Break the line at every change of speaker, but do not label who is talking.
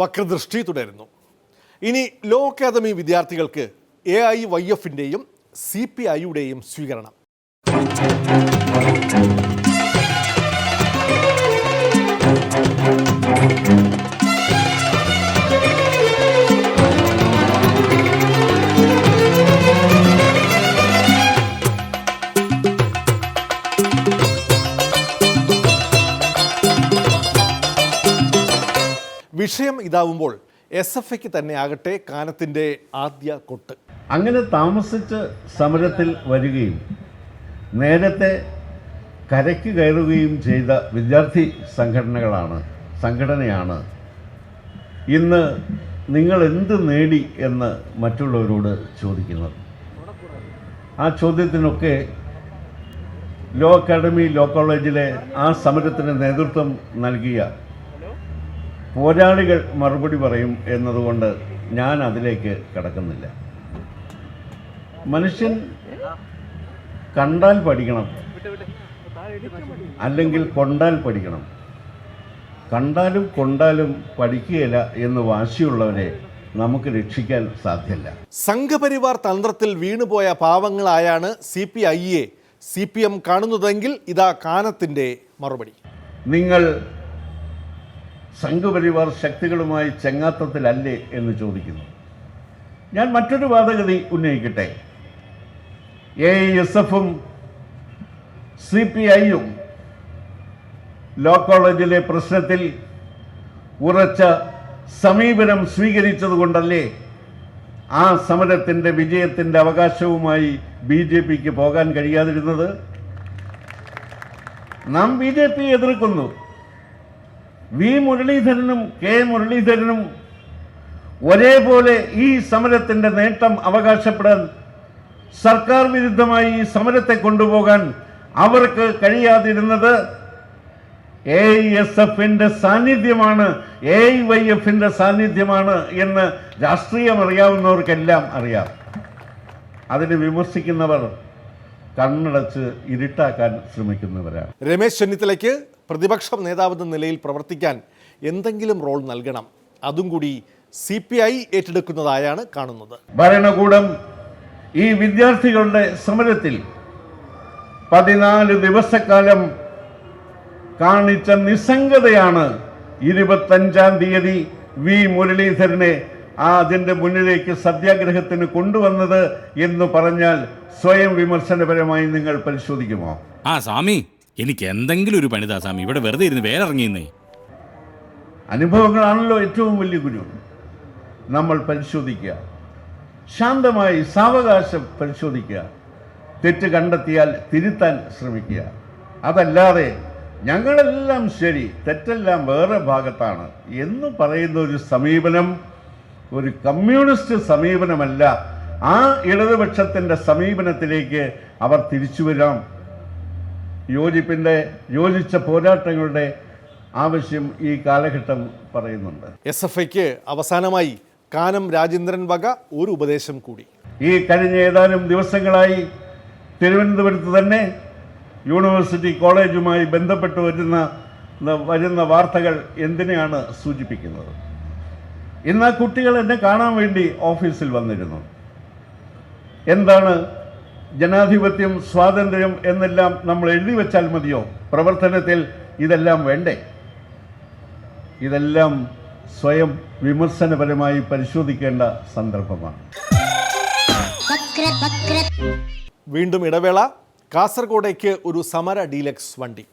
വക്രദൃഷ്ടി തുടരുന്നു. ഇനി law academy വിദ്യാർത്ഥികൾക്ക് AIYF-ന്റെയും CPI-യുടെയും സ്വീകരണം. വിഷയം ഇതാവുമ്പോൾ SFIക്ക് തന്നെ ആകട്ടെ കാനത്തിൻ്റെ ആദ്യ കൊട്ട്.
അങ്ങനെ താമസിച്ച് സമരത്തിൽ വരികയും നേരത്തെ കരയ്ക്ക് കയറുകയും ചെയ്ത വിദ്യാർത്ഥി സംഘടനയാണ് ഇന്ന് നിങ്ങൾ എന്ത് നേടി എന്ന് മറ്റുള്ളവരോട് ചോദിക്കുന്നത്. ആ ചോദ്യത്തിനൊക്കെ ലോ അക്കാഡമി ലോ കോളേജിലെ ആ സമരത്തിന് നേതൃത്വം നൽകിയ പോരാളികൾ മറുപടി പറയും എന്നതുകൊണ്ട് ഞാൻ അതിലേക്ക് കടക്കുന്നില്ല. മനുഷ്യൻ കണ്ടാൽ പഠിക്കണം, അല്ലെങ്കിൽ കൊണ്ടാൽ പഠിക്കണം. കണ്ടാലും കൊണ്ടാലും പഠിക്കുകയില്ല എന്ന് വാശിയുള്ളവരെ നമുക്ക് രക്ഷിക്കാൻ സാധ്യമല്ല.
സംഘപരിവാർ തന്ത്രത്തിൽ വീണുപോയ പാവങ്ങളായാണ് CPI-യെ CPM കാണുന്നതെങ്കിൽ ഇതാ കാനത്തിൻ്റെ മറുപടി.
നിങ്ങൾ സംഘപരിവാർ ശക്തികളുമായി ചെങ്ങാത്തത്തിലല്ലേ എന്ന് ചോദിക്കുന്നു. ഞാൻ മറ്റൊരു വാദഗതി ഉന്നയിക്കട്ടെ. AISF-ഉം CPI-യും ലോ കോളേജിലെ പ്രശ്നത്തിൽ ഉറച്ച സമീപനം സ്വീകരിച്ചതുകൊണ്ടല്ലേ ആ സമരത്തിൻ്റെ വിജയത്തിൻ്റെ അവകാശവുമായി BJPക്ക് പോകാൻ കഴിയാതിരുന്നത്? നാം BJP എതിർക്കുന്നു. വി മുരളീധരനും K മുരളീധരനും ഒരേപോലെ ഈ സമരത്തിൻ്റെ നേട്ടം അവകാശപ്പെടാൻ, സർക്കാർ വിരുദ്ധമായി ഈ സമരത്തെ കൊണ്ടുപോകാൻ അവർക്ക് കഴിയാതിരുന്നത് AISF-ന്റെ സാന്നിധ്യമാണ്, AIYF-ന്റെ സാന്നിധ്യമാണ് എന്ന് രാഷ്ട്രീയം അറിയാവുന്നവർക്കെല്ലാം അറിയാം. അതിനെ വിമർശിക്കുന്നവർ കണ്ണടച്ച് ഇരുട്ടാക്കാൻ ശ്രമിക്കുന്നവരാണ്.
രമേശ് ചെന്നിത്തലയ്ക്ക് പ്രതിപക്ഷ നേതാവെന്ന നിലയിൽ പ്രവർത്തിക്കാൻ എന്തെങ്കിലും റോൾ നൽകണം. അതും കൂടി CPI ഏറ്റെടുക്കുന്നതായാണ് കാണുന്നത്.
ഭരണകൂടം ഈ വിദ്യാർത്ഥികളുടെ സമരത്തിൽ 14 ദിവസക്കാലം കാണിച്ച നിസ്സംഗതയാണ് 25-ാം തീയതി വി മുരളീധരനെ അതിൻ്റെ മുന്നിലേക്ക് സത്യാഗ്രഹത്തിന് കൊണ്ടുവന്നത് എന്ന് പറഞ്ഞാൽ സ്വയം വിമർശനപരമായി നിങ്ങൾ പരിശോധിക്കുമോ?
സ്വാമി, എനിക്ക് എന്തെങ്കിലും ഒരു പണിതാ സ്വാമി, ഇവിടെ വെറുതെ ഇരുന്ന് വേലിറങ്ങിയെന്നേ.
അനുഭവങ്ങളാണല്ലോ ഏറ്റവും വലിയ ഗുരു. നമ്മൾ പരിശോധിക്കുക, ശാന്തമായി സാവകാശം പരിശോധിക്കുക, തെറ്റ് കണ്ടെത്തിയാൽ തിരുത്താൻ ശ്രമിക്കുക. അതല്ലാതെ ഞങ്ങളെല്ലാം ശരി, തെറ്റെല്ലാം വേറെ ഭാഗത്താണ് എന്ന് പറയുന്ന ഒരു സമീപനം ഒരു കമ്മ്യൂണിസ്റ്റ് സമീപനമല്ല. ആ ഇടതുപക്ഷത്തിൻ്റെ സമീപനത്തിലേക്ക് അവർ തിരിച്ചു വരാം. യോജിച്ച പോരാട്ടങ്ങളുടെ ആവശ്യം ഈ കാലഘട്ടം പറയുന്നുണ്ട്.
SFIക്ക് അവസാനമായി കാനം രാജേന്ദ്രൻ വക ഒരു ഉപദേശം കൂടി.
ഈ കഴിഞ്ഞ ഏതാനും ദിവസങ്ങളായി തിരുവനന്തപുരത്ത് തന്നെ യൂണിവേഴ്സിറ്റി കോളേജുമായി ബന്ധപ്പെട്ട് വരുന്ന വാർത്തകൾ എന്തിനെയാണ് സൂചിപ്പിക്കുന്നത്? ഇന്ന് ആ കുട്ടികൾ എന്നെ കാണാൻ വേണ്ടി ഓഫീസിൽ വന്നിരുന്നു. എന്താണ് ജനാധിപത്യം, സ്വാതന്ത്ര്യം എന്നെല്ലാം നമ്മൾ എഴുതി വെച്ചാൽ മതിയോ? പ്രവർത്തനത്തിൽ ഇതെല്ലാം വേണ്ടേ? ഇതെല്ലാം സ്വയം വിമർശനപരമായി പരിശോധിക്കേണ്ട സന്ദർഭമാണ്.
വീണ്ടും ഇടവേള. കാസർഗോഡേക്ക് ഒരു സമര ഡീലക്സ് വണ്ടി.